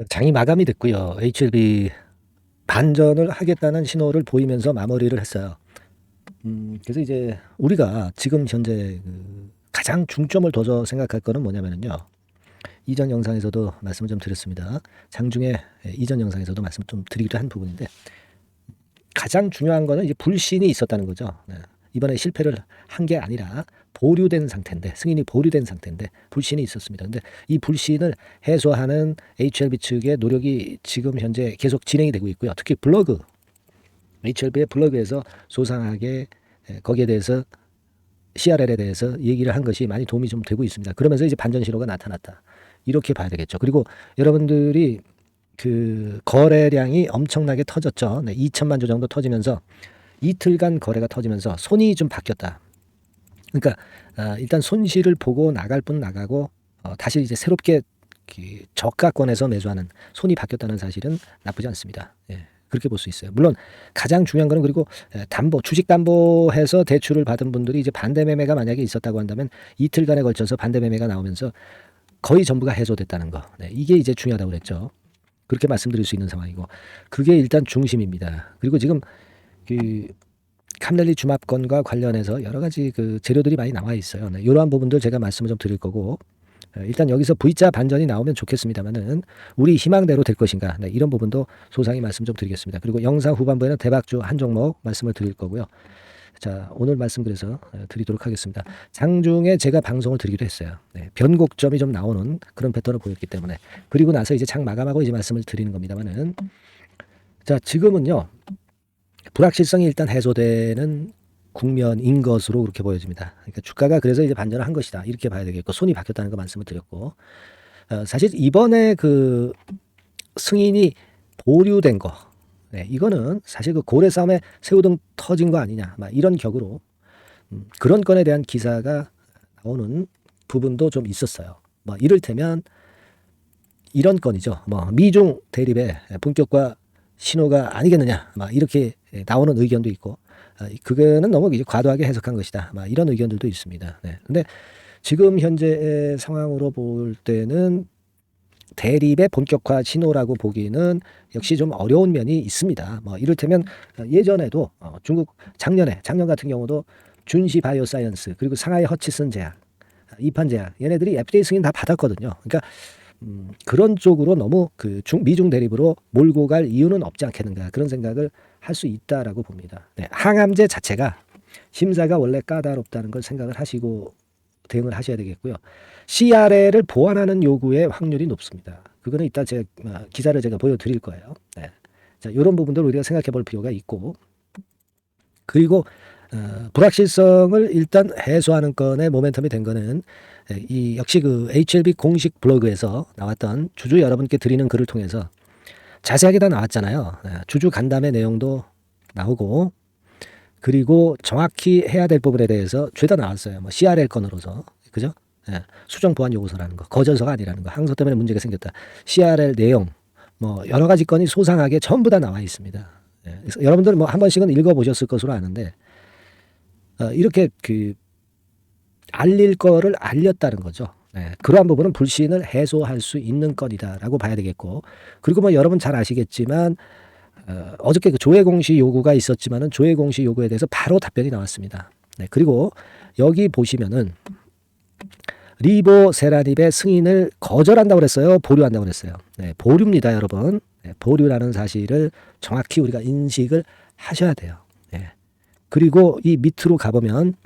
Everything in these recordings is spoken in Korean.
장이 마감이 됐고요. HLB 반전을 하겠다는 신호를 보이면서 마무리를 했어요. 그래서 이제 우리가 지금 현재 가장 중점을 둬서 생각할 거는 뭐냐면요. 이전 영상에서도 말씀을 좀 드렸습니다. 장중에 이전 영상에서도 말씀을 좀 드리기도 한 부분인데 가장 중요한 거는 이제 불신이 있었다는 거죠. 네. 이번에 실패를 한 게 아니라 보류된 상태인데, 승인이 보류된 상태인데 불신이 있었습니다. 근데 이 불신을 해소하는 HLB 측의 노력이 지금 현재 계속 진행이 되고 있고요. 특히 블로그, HLB의 블로그에서 소상하게 거기에 대해서 CRL에 대해서 얘기를 한 것이 많이 도움이 좀 되고 있습니다. 그러면서 이제 반전 신호가 나타났다. 이렇게 봐야 되겠죠. 그리고 여러분들이 그 거래량이 엄청나게 터졌죠. 네, 2천만 주 정도 터지면서 이틀간 거래가 터지면서 손이 좀 바뀌었다. 그러니까 일단 손실을 보고 나갈 분 나가고 다시 이제 새롭게 저가권에서 매수하는 손이 바뀌었다는 사실은 나쁘지 않습니다. 예, 그렇게 볼 수 있어요. 물론 가장 중요한 거는 그리고 담보, 주식 담보해서 대출을 받은 분들이 이제 반대 매매가 만약에 있었다고 한다면 이틀간에 걸쳐서 반대 매매가 나오면서 거의 전부가 해소됐다는 거. 네, 이게 이제 중요하다고 그랬죠. 그렇게 말씀드릴 수 있는 상황이고 그게 일단 중심입니다. 그리고 지금 그 캄렐리 주합건과 관련해서 여러 가지 그 재료들이 많이 나와 있어요. 네, 이러한 부분들 제가 말씀을 좀 드릴 거고 일단 여기서 V자 반전이 나오면 좋겠습니다만은 우리 희망대로 될 것인가, 네, 이런 부분도 소상히 말씀 좀 드리겠습니다. 그리고 영상 후반부에는 대박주 한 종목 말씀을 드릴 거고요. 자, 오늘 말씀 그래서 드리도록 하겠습니다. 장중에 제가 방송을 드리기도 했어요. 네, 변곡점이 좀 나오는 그런 패턴을 보였기 때문에. 그리고 나서 이제 장 마감하고 이제 말씀을 드리는 겁니다만은, 자, 지금은요 불확실성이 일단 해소되는 국면인 것으로 그렇게 보여집니다. 그러니까 주가가 그래서 이제 반전을 한 것이다, 이렇게 봐야 되겠고, 손이 바뀌었다는 거 말씀을 드렸고, 사실 이번에 그 승인이 보류된 거, 네, 이거는 사실 그 고래 싸움에 새우등 터진 거 아니냐, 막 이런 격으로 그런 건에 대한 기사가 나오는 부분도 좀 있었어요. 뭐 이를테면 이런 건이죠. 뭐 미중 대립의 본격화 신호가 아니겠느냐, 막 이렇게 나오는 의견도 있고, 그거는 너무 이제 과도하게 해석한 것이다, 막 이런 의견들도 있습니다. 네. 근데 지금 현재 상황으로 볼 때는 대립의 본격화 신호라고 보기는 역시 좀 어려운 면이 있습니다. 뭐 이를테면 예전에도 중국 작년 같은 경우도 준시 바이오사이언스 그리고 상하이 허치슨 제약, 이판 제약, 얘네들이 FDA 승인 다 받았거든요. 그러니까 그런 쪽으로 너무 그 미중 대립으로 몰고 갈 이유는 없지 않겠는가, 그런 생각을 할 수 있다라고 봅니다. 네, 항암제 자체가 심사가 원래 까다롭다는 걸 생각을 하시고 대응을 하셔야 되겠고요. CRL을 보완하는 요구의 확률이 높습니다. 그거는 이따 제가 기사를 제가 보여드릴 거예요. 네. 자, 이런 부분들을 우리가 생각해 볼 필요가 있고, 그리고 불확실성을 일단 해소하는 건에 모멘텀이 된 거는 이 역시 그 HLB 공식 블로그에서 나왔던 주주 여러분께 드리는 글을 통해서 자세하게 다 나왔잖아요. 주주 간담회 내용도 나오고, 그리고 정확히 해야 될 부분에 대해서 죄다 나왔어요. 뭐 CRL 건으로서, 그죠? 예, 수정 보완 요구서라는 거, 거절서가 아니라는 거, 항소 때문에 문제가 생겼다, CRL 내용, 뭐 여러 가지 건이 소상하게 전부 다 나와 있습니다. 예, 그래서 여러분들 뭐 한 번씩은 읽어보셨을 것으로 아는데 이렇게 그 알릴 거를 알렸다는 거죠. 네, 그러한 부분은 불신을 해소할 수 있는 건이다라고 봐야 되겠고, 그리고 뭐 여러분 잘 아시겠지만 어저께 그 조회 공시 요구가 있었지만은 조회 공시 요구에 대해서 바로 답변이 나왔습니다. 네, 그리고 여기 보시면은 리보세라닙의 승인을 거절한다고 그랬어요, 보류한다고 그랬어요? 네, 보류입니다, 여러분. 네, 보류라는 사실을 정확히 우리가 인식을 하셔야 돼요. 네. 그리고 이 밑으로 가보면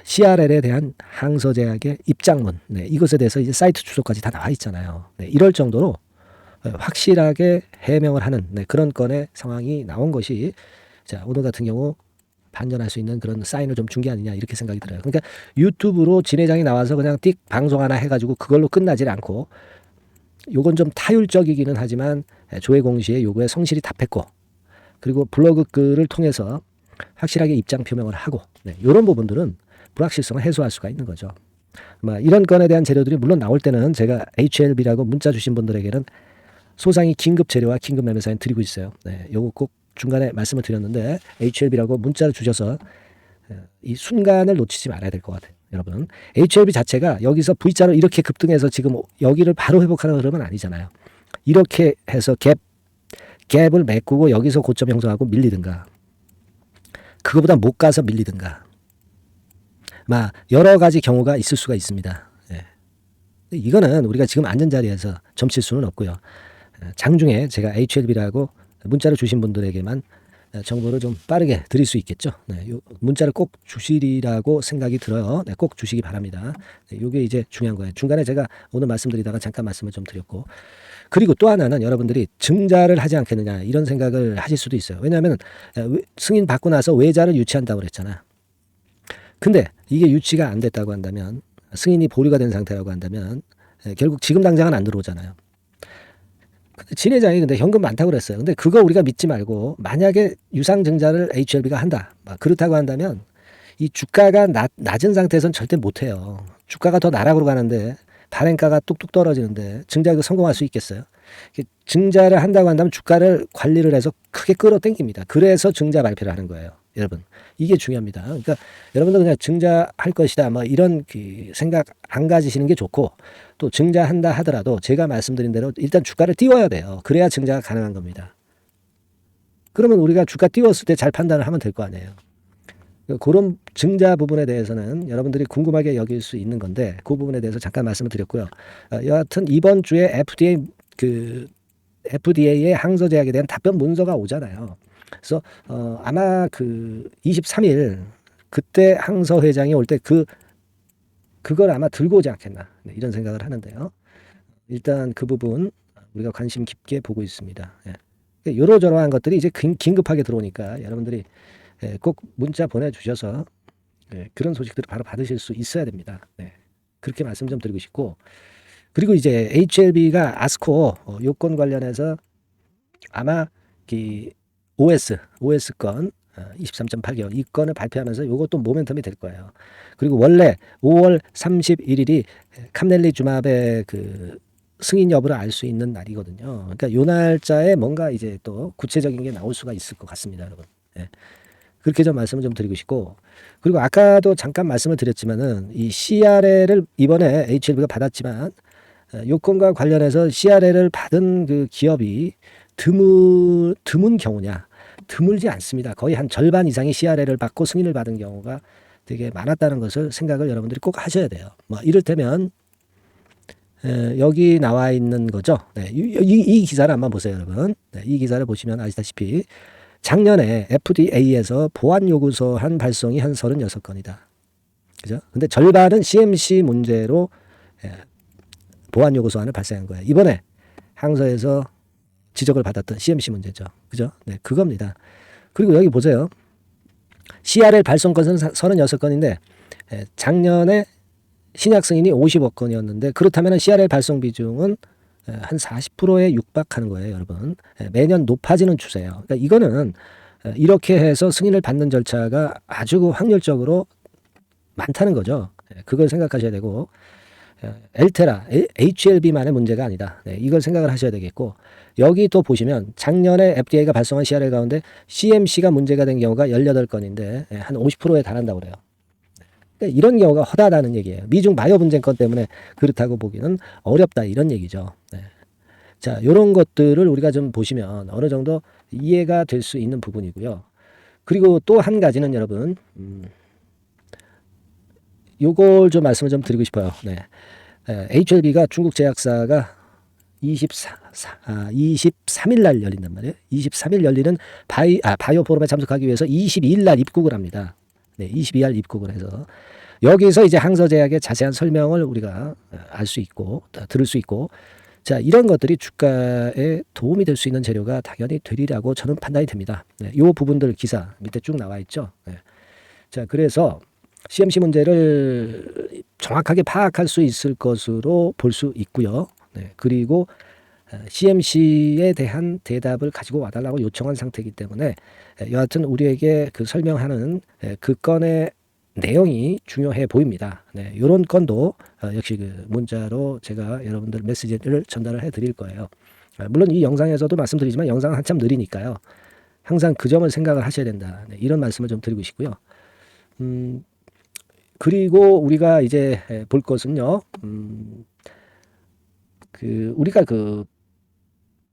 CRL에 대한 항소 제약의 입장문, 네, 이것에 대해서 이제 사이트 주소까지 다 나와 있잖아요. 네, 이럴 정도로 확실하게 해명을 하는, 네, 그런 건의 상황이 나온 것이, 자, 오늘 같은 경우 반전할 수 있는 그런 사인을 좀 준 게 아니냐, 이렇게 생각이 들어요. 그러니까 유튜브로 진 회장이 나와서 그냥 띡 방송 하나 해가지고 그걸로 끝나질 않고, 요건 좀 타율적이기는 하지만 조회 공시의 요구에 성실히 답했고, 그리고 블로그 글을 통해서 확실하게 입장 표명을 하고, 네, 이런 부분들은 불확실성을 해소할 수가 있는 거죠. 이런 건에 대한 재료들이 물론 나올 때는 제가 HLB라고 문자 주신 분들에게는 소상히 긴급 재료와 긴급 매매 사인 드리고 있어요. 네, 요거 꼭 중간에 말씀을 드렸는데 HLB라고 문자를 주셔서 이 순간을 놓치지 말아야 될 것 같아요. 여러분. HLB 자체가 여기서 V자로 이렇게 급등해서 지금 여기를 바로 회복하는 흐름은 아니잖아요. 이렇게 해서 갭을 메꾸고 여기서 고점 형성하고 밀리든가, 그거보다 못 가서 밀리든가, 여러 가지 경우가 있을 수가 있습니다. 예. 이거는 우리가 지금 앉은 자리에서 점칠 수는 없고요. 장중에 제가 HLB라고 문자를 주신 분들에게만 정보를 좀 빠르게 드릴 수 있겠죠. 네, 요 문자를 꼭 주시리라고 생각이 들어요. 네, 꼭 주시기 바랍니다. 네, 요게 이제 중요한 거예요. 중간에 제가 오늘 말씀드리다가 잠깐 말씀을 좀 드렸고, 그리고 또 하나는 여러분들이 증자를 하지 않겠느냐 이런 생각을 하실 수도 있어요. 왜냐하면 승인 받고 나서 외자를 유치한다고 그랬잖아. 근데 이게 유치가 안 됐다고 한다면, 승인이 보류가 된 상태라고 한다면 결국 지금 당장은 안 들어오잖아요. 진회장이 근데 현금 많다고 그랬어요. 근데 그거 우리가 믿지 말고, 만약에 유상증자를 HLB가 한다, 그렇다고 한다면 이 주가가 낮은 상태에서는 절대 못해요. 주가가 더 나락으로 가는데, 발행가가 뚝뚝 떨어지는데 증자가 성공할 수 있겠어요? 증자를 한다고 한다면 주가를 관리를 해서 크게 끌어당깁니다. 그래서 증자 발표를 하는 거예요, 여러분. 이게 중요합니다. 그러니까 여러분들 그냥 증자할 것이다 이런 생각 안 가지시는 게 좋고, 또 증자한다 하더라도 제가 말씀드린 대로 일단 주가를 띄워야 돼요. 그래야 증자가 가능한 겁니다. 그러면 우리가 주가 띄웠을 때 잘 판단을 하면 될 거 아니에요. 그런 증자 부분에 대해서는 여러분들이 궁금하게 여길 수 있는 건데, 그 부분에 대해서 잠깐 말씀을 드렸고요. 여하튼 이번 주에 FDA의 항소 제약에 대한 답변 문서가 오잖아요. 그래서 아마 23일 그때 항소 회장이 올 때 그걸 아마 들고 오지 않겠나, 네, 이런 생각을 하는데요. 일단 그 부분 우리가 관심 깊게 보고 있습니다. 예. 요러저러한 것들이 이제 긴급하게 들어오니까 여러분들이 꼭 문자 보내주셔서 그런 소식들을 바로 받으실 수 있어야 됩니다. 네. 그렇게 말씀 좀 드리고 싶고, 그리고 이제 HLB가 아스코 요건 관련해서 아마 OS 건 23.8개월 이 건을 발표하면서 이것도 모멘텀이 될 거예요. 그리고 원래 5월 31일이 캄넬리주맙의 승인 여부를 알 수 있는 날이거든요. 그러니까 요 날짜에 뭔가 이제 또 구체적인 게 나올 수가 있을 것 같습니다, 여러분. 예. 그렇게 좀 말씀을 좀 드리고 싶고, 그리고 아까도 잠깐 말씀을 드렸지만은 이 CRL을 이번에 HLB가 받았지만, 요건과 관련해서 CRL을 받은 그 기업이 드문 경우냐? 드물지 않습니다. 거의 한 절반 이상이 CRL을 받고 승인을 받은 경우가 되게 많았다는 것을 생각을 여러분들이 꼭 하셔야 돼요. 이를테면 여기 나와 있는 거죠. 네, 이 기사를 한번 보세요, 여러분. 네, 이 기사를 보시면 아시다시피 작년에 FDA에서 보안 요구서안 발송이 한 36건이다. 그죠? 근데 절반은 CMC 문제로 보안 요구서안을 발생한 거예요. 이번에 항소에서 지적을 받았던 CMC 문제죠. 그죠? 네, 그겁니다. 그리고 여기 보세요. CRL 발송 건은 36건인데 작년에 신약 승인이 50억 건이었는데, 그렇다면 CRL 발송 비중은 한 40%에 육박하는 거예요, 여러분. 매년 높아지는 추세예요. 그러니까 이거는 이렇게 해서 승인을 받는 절차가 아주 확률적으로 많다는 거죠. 그걸 생각하셔야 되고, 엘테라, HLB만의 문제가 아니다. 네, 이걸 생각을 하셔야 되겠고, 여기 또 보시면 작년에 FDA가 발송한 CRL 가운데 CMC가 문제가 된 경우가 18건인데 한 50%에 달한다고 그래요. 그러니까 이런 경우가 허다하다는 얘기예요. 미중 바이오 분쟁권 때문에 그렇다고 보기는 어렵다, 이런 얘기죠. 네. 자, 이런 것들을 우리가 좀 보시면 어느 정도 이해가 될 수 있는 부분이고요. 그리고 또 한 가지는 여러분, 요걸 좀 말씀을 좀 드리고 싶어요. 네. HLB가 중국 제약사가 23일 날 열린단 말이에요. 23일 열리는 바이오 포럼에 참석하기 위해서 22일 날 입국을 합니다. 네, 22일 입국을 해서 여기서 이제 항소 제약의 자세한 설명을 우리가 알 수 있고 들을 수 있고, 자, 이런 것들이 주가에 도움이 될 수 있는 재료가 당연히 되리라고 저는 판단이 됩니다. 네, 이 부분들 기사 밑에 쭉 나와 있죠. 네. 자, 그래서 CMC 문제를 정확하게 파악할 수 있을 것으로 볼 수 있고요. 네, 그리고 CMC에 대한 대답을 가지고 와달라고 요청한 상태이기 때문에 여하튼 우리에게 설명하는 그 건의 내용이 중요해 보입니다. 네, 이런 건도 역시 문자로 제가 여러분들 메시지를 전달을 해드릴 거예요. 물론 이 영상에서도 말씀드리지만 영상은 한참 느리니까요. 항상 그 점을 생각을 하셔야 된다. 네, 이런 말씀을 좀 드리고 싶고요. 그리고 우리가 이제 볼 것은요. 우리가 그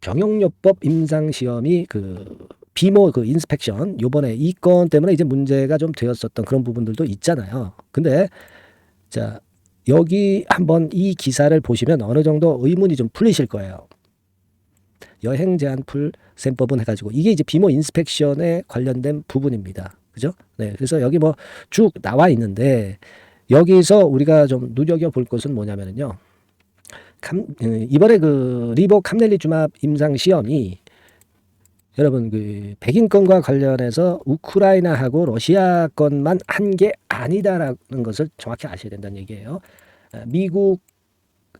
병용요법 임상시험이 그 비모 그 인스펙션 요번에 이 건 때문에 이제 문제가 좀 되었었던 그런 부분들도 있잖아요. 근데 자, 여기 한번 이 기사를 보시면 어느 정도 의문이 좀 풀리실 거예요. 여행 제한풀 셈법은 해가지고 이게 이제 비모 인스펙션에 관련된 부분입니다. 그죠? 네. 그래서 여기 뭐 쭉 나와 있는데 여기서 우리가 좀 눈여겨볼 것은 뭐냐면요. 이번에 그 리보 캄넬리주맙 임상 시험이 여러분 그 백인 건과 관련해서 우크라이나하고 러시아 건만 한 게 아니다라는 것을 정확히 아셔야 된다는 얘기예요. 미국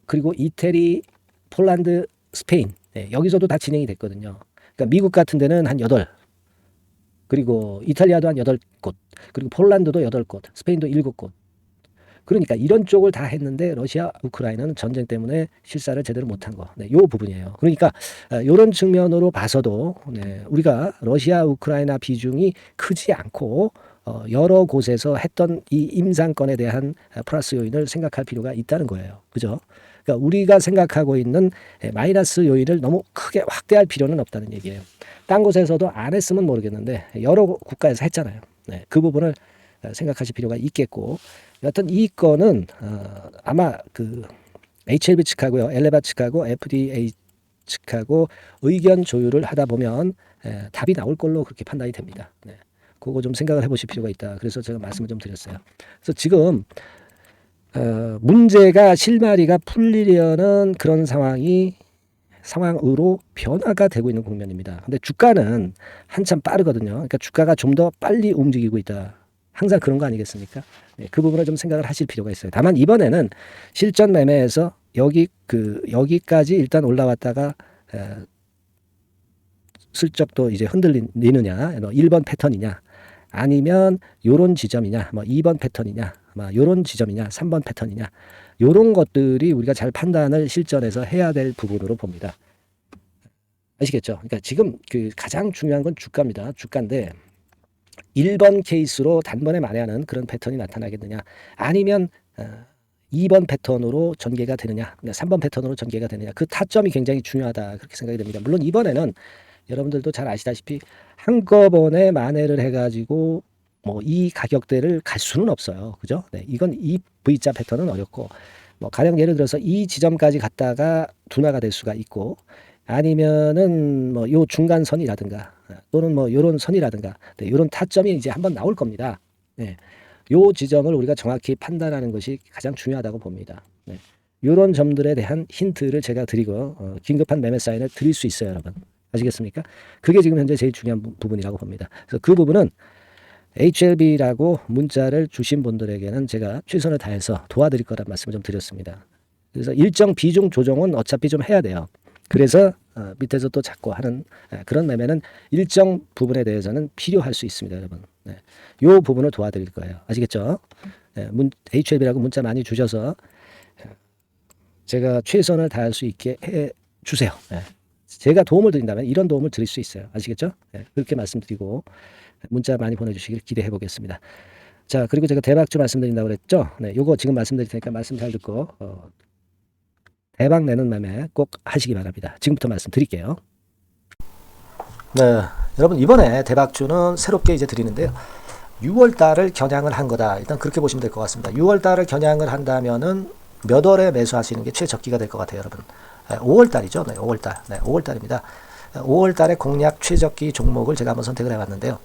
그리고 이태리, 폴란드, 스페인 네, 여기서도 다 진행이 됐거든요. 그러니까 미국 같은 데는 한 8, 그리고 이탈리아도 한 8곳, 그리고 폴란드도 8곳, 스페인도 7곳. 그러니까 이런 쪽을 다 했는데 러시아, 우크라이나는 전쟁 때문에 실사를 제대로 못한 거. 네, 요 부분이에요. 그러니까 이런 측면으로 봐서도 네, 우리가 러시아, 우크라이나 비중이 크지 않고 여러 곳에서 했던 이 임상권에 대한 플러스 요인을 생각할 필요가 있다는 거예요. 그죠? 그러니까 우리가 생각하고 있는 마이너스 요인을 너무 크게 확대할 필요는 없다는 얘기예요. 딴 곳에서도 안 했으면 모르겠는데 여러 국가에서 했잖아요. 네, 그 부분을 생각하실 필요가 있겠고, 여하튼 이 건은 아마 그 HLB 측하고요, 엘레바 측하고 FDA 측하고 의견 조율을 하다 보면 답이 나올 걸로 그렇게 판단이 됩니다. 네. 그거 좀 생각을 해보실 필요가 있다. 그래서 제가 말씀을 좀 드렸어요. 그래서 지금 문제가 실마리가 풀리려는 그런 상황으로 변화가 되고 있는 국면입니다. 근데 주가는 한참 빠르거든요. 그러니까 주가가 좀 더 빨리 움직이고 있다. 항상 그런 거 아니겠습니까? 네, 그 부분을 좀 생각을 하실 필요가 있어요. 다만 이번에는 실전 매매에서 여기까지 일단 올라왔다가 슬쩍 또 이제 흔들리느냐, 1번 패턴이냐, 아니면 요런 지점이냐, 뭐 2번 패턴이냐, 뭐 요런 지점이냐, 3번 패턴이냐, 요런 것들이 우리가 잘 판단을 실전에서 해야 될 부분으로 봅니다. 아시겠죠? 그러니까 지금 그 가장 중요한 건 주가입니다. 주가인데 1번 케이스로 단번에 만회하는 그런 패턴이 나타나겠느냐, 아니면 2번 패턴으로 전개가 되느냐, 3번 패턴으로 전개가 되느냐, 그 타점이 굉장히 중요하다 그렇게 생각이 됩니다. 물론 이번에는 여러분들도 잘 아시다시피 한꺼번에 만회를 해가지고 뭐 이 가격대를 갈 수는 없어요. 그죠? 네, 이건 이 V자 패턴은 어렵고, 뭐 가령 예를 들어서 이 지점까지 갔다가 둔화가 될 수가 있고, 아니면은 뭐 요 중간선이라든가 또는 뭐 요런 선이라든가 네, 요런 타점이 이제 한번 나올 겁니다. 네. 요 지점을 우리가 정확히 판단하는 것이 가장 중요하다고 봅니다. 네. 요런 점들에 대한 힌트를 제가 드리고 긴급한 매매 사인을 드릴 수 있어요, 여러분. 아시겠습니까? 그게 지금 현재 제일 중요한 부분이라고 봅니다. 그래서 그 부분은 HLB라고 문자를 주신 분들에게는 제가 최선을 다해서 도와드릴 거란 말씀을 좀 드렸습니다. 그래서 일정 비중 조정은 어차피 좀 해야 돼요. 그래서 밑에서 또 잡고 하는 그런 매매는 일정 부분에 대해서는 필요할 수 있습니다, 여러분. 네. 이 부분을 도와드릴 거예요. 아시겠죠? 네. HLB라고 문자 많이 주셔서 제가 최선을 다할 수 있게 해 주세요. 네. 제가 도움을 드린다면 이런 도움을 드릴 수 있어요. 아시겠죠? 네. 그렇게 말씀드리고 문자 많이 보내주시길 기대해 보겠습니다. 자, 그리고 제가 대박주 말씀드린다고 그랬죠? 네, 요거 지금 말씀드릴 테니까 말씀 잘 듣고 대박 내는 매매 꼭 하시기 바랍니다. 지금부터 말씀드릴게요. 네, 여러분 이번에 대박주는 새롭게 이제 드리는데요. 6월 달을 겨냥을 한 거다. 일단 그렇게 보시면 될 것 같습니다. 6월 달을 겨냥을 한다면은 몇 월에 매수하시는 게 최적기가 될 것 같아요, 여러분. 5월 달이죠. 네, 5월 달. 네, 5월 달입니다. 5월 달에 공략 최적기 종목을 제가 한번 선택을 해 봤는데요.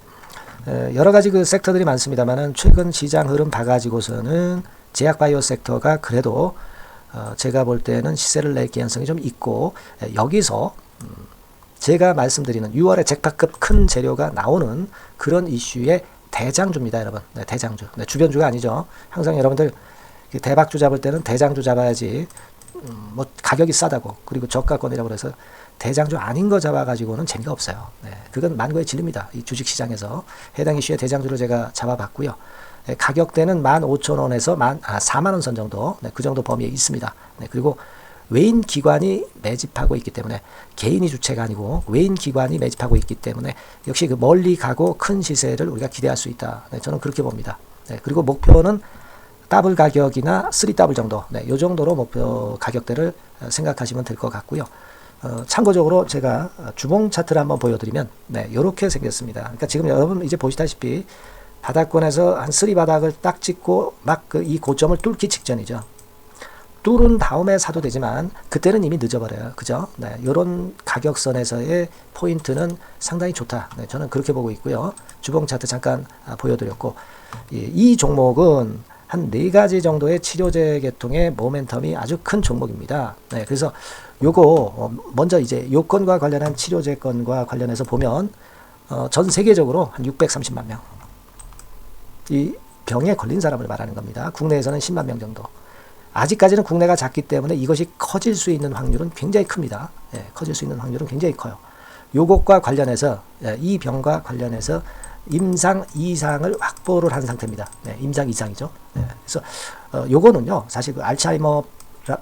여러 가지 그 섹터들이 많습니다만은 최근 시장 흐름 봐가지고서는 제약바이오 섹터가 그래도 제가 볼 때는 시세를 낼 개연성이 좀 있고, 여기서 제가 말씀드리는 6월에 잭팟급 큰 재료가 나오는 그런 이슈의 대장주입니다, 여러분. 네, 대장주. 네, 주변주가 아니죠. 항상 여러분들 대박주 잡을 때는 대장주 잡아야지, 뭐 가격이 싸다고 그리고 저가권이라고 그래서 대장주 아닌 거 잡아가지고는 재미가 없어요. 네, 그건 만고의 진리입니다. 이 주식시장에서 해당 이슈의 대장주를 제가 잡아봤고요. 네, 가격대는 15,000원에서 4만원 선 정도, 네, 그 정도 범위에 있습니다. 네, 그리고 외인 기관이 매집하고 있기 때문에, 개인이 주체가 아니고 외인 기관이 매집하고 있기 때문에 역시 그 멀리 가고 큰 시세를 우리가 기대할 수 있다. 네, 저는 그렇게 봅니다. 네, 그리고 목표는 더블 가격이나 3 더블 정도, 네, 요 정도로 목표 가격대를 생각하시면 될 것 같고요. 참고적으로 제가 주봉 차트를 한번 보여드리면, 네, 이렇게 생겼습니다. 그러니까 지금 여러분 이제 보시다시피 바닥권에서 한 3 바닥을 딱 찍고 막 이 고점을 뚫기 직전이죠. 뚫은 다음에 사도 되지만 그때는 이미 늦어버려요. 그죠? 네, 이런 가격선에서의 포인트는 상당히 좋다. 네, 저는 그렇게 보고 있고요. 주봉 차트 잠깐 보여드렸고, 이 종목은 한 4가지 정도의 치료제 계통의 모멘텀이 아주 큰 종목입니다. 네, 그래서 요거 먼저 이제 요건과 관련한 치료제 건과 관련해서 보면 전 세계적으로 한 630만 명. 이 병에 걸린 사람을 말하는 겁니다. 국내에서는 10만 명 정도. 아직까지는 국내가 작기 때문에 이것이 커질 수 있는 확률은 굉장히 큽니다. 예, 커질 수 있는 확률은 굉장히 커요. 요것과 관련해서, 이 병과 관련해서 임상 이상을 확보를 한 상태입니다. 네, 임상 이상이죠. 네, 그래서 요거는요, 사실 그 알츠하이머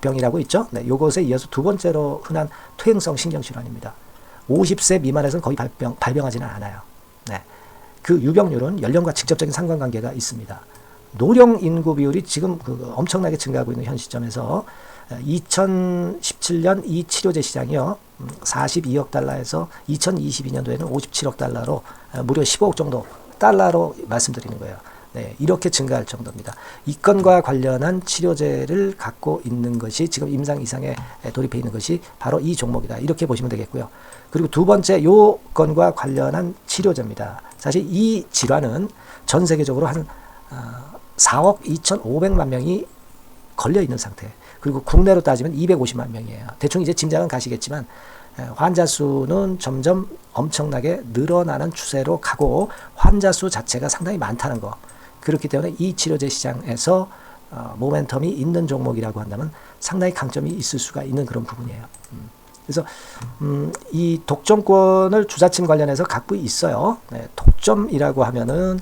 병이라고 있죠. 네, 요것에 이어서 두 번째로 흔한 퇴행성 신경질환입니다. 50세 미만에서는 거의 발병하지는 않아요. 네, 그 유병률은 연령과 직접적인 상관관계가 있습니다. 노령 인구 비율이 지금 엄청나게 증가하고 있는 현 시점에서 2017년 이 치료제 시장이요, 42억 달러에서 2022년도에는 57억 달러로 무려 15억 정도 달러로 말씀드리는 거예요. 네, 이렇게 증가할 정도입니다. 이 건과 관련한 치료제를 갖고 있는 것이 지금 임상 이상에 돌입해 있는 것이 바로 이 종목이다. 이렇게 보시면 되겠고요. 그리고 두 번째 요 건과 관련한 치료제입니다. 사실 이 질환은 전 세계적으로 한 4억 2,500만 명이 걸려 있는 상태. 그리고 국내로 따지면 250만 명이에요. 대충 이제 짐작은 가시겠지만 환자 수는 점점 엄청나게 늘어나는 추세로 가고 환자 수 자체가 상당히 많다는 거. 그렇기 때문에 이 치료제 시장에서 모멘텀이 있는 종목이라고 한다면 상당히 강점이 있을 수가 있는 그런 부분이에요. 그래서 이 독점권을 주사침 관련해서 갖고 있어요. 네, 독점이라고 하면은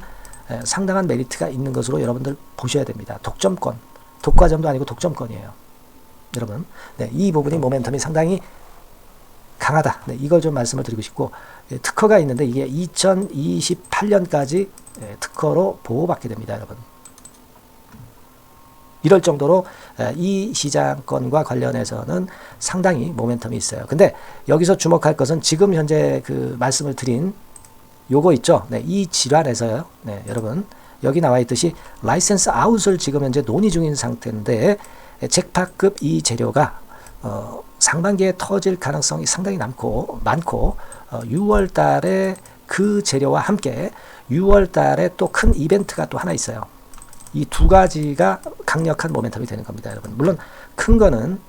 상당한 메리트가 있는 것으로 여러분들 보셔야 됩니다. 독점권, 독과점도 아니고 독점권이에요. 여러분, 네, 이 부분이 모멘텀이 상당히 강하다. 네, 이걸 좀 말씀을 드리고 싶고, 특허가 있는데 이게 2028년까지 특허로 보호받게 됩니다, 여러분. 이럴 정도로 이 시장권과 관련해서는 상당히 모멘텀이 있어요. 근데 여기서 주목할 것은 지금 현재 그 말씀을 드린 요거 있죠. 네, 이 질환에서요. 네, 여러분 여기 나와 있듯이 라이센스 아웃을 지금 현재 논의 중인 상태인데 잭팟급 이 재료가 상반기에 터질 가능성이 상당히 많고 6월 달에 그 재료와 함께 6월 달에 또 큰 이벤트가 또 하나 있어요. 이 두 가지가 강력한 모멘텀이 되는 겁니다, 여러분. 물론 큰 거는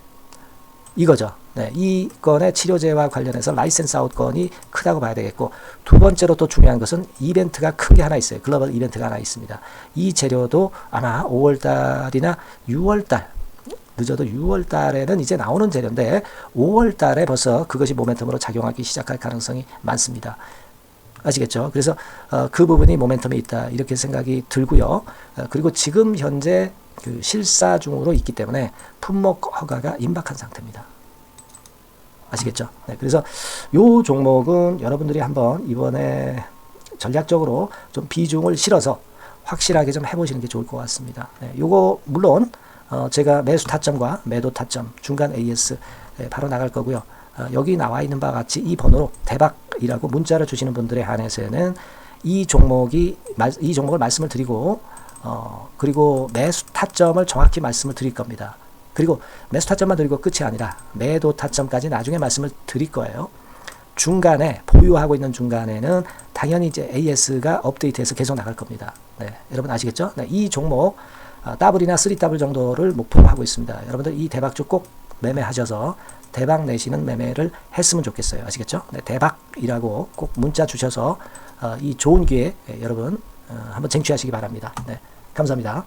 이거죠. 네, 이 건의 치료제와 관련해서 라이센스 아웃 건이 크다고 봐야 되겠고, 두 번째로 또 중요한 것은 이벤트가 큰 게 하나 있어요. 글로벌 이벤트가 하나 있습니다. 이 재료도 아마 5월달이나 6월달, 늦어도 6월달에는 이제 나오는 재료인데 5월달에 벌써 그것이 모멘텀으로 작용하기 시작할 가능성이 많습니다. 아시겠죠? 그래서 그 부분이 모멘텀이 있다 이렇게 생각이 들고요. 그리고 지금 현재 그 실사 중으로 있기 때문에 품목 허가가 임박한 상태입니다. 아시겠죠? 네, 그래서 요 종목은 여러분들이 한번 이번에 전략적으로 좀 비중을 실어서 확실하게 좀 해보시는 게 좋을 것 같습니다. 네, 요거 물론 제가 매수 타점과 매도 타점 중간 AS 바로 나갈 거고요. 여기 나와 있는 바와 같이 이 번호로 대박이라고 문자를 주시는 분들에 한해서는 이 종목을 말씀을 드리고 그리고 매수 타점을 정확히 말씀을 드릴 겁니다. 그리고 매수 타점만 드리고 끝이 아니라 매도 타점까지 나중에 말씀을 드릴 거예요. 중간에 보유하고 있는 중간에는 당연히 이제 AS가 업데이트해서 계속 나갈 겁니다. 네, 여러분 아시겠죠? 네, 이 종목 더블이나 3더블 정도를 목표로 하고 있습니다. 여러분들 이 대박주 꼭 매매하셔서 대박 내시는 매매를 했으면 좋겠어요. 아시겠죠? 네, 대박이라고 꼭 문자 주셔서 이 좋은 기회 여러분 한번 쟁취하시기 바랍니다. 네, 감사합니다.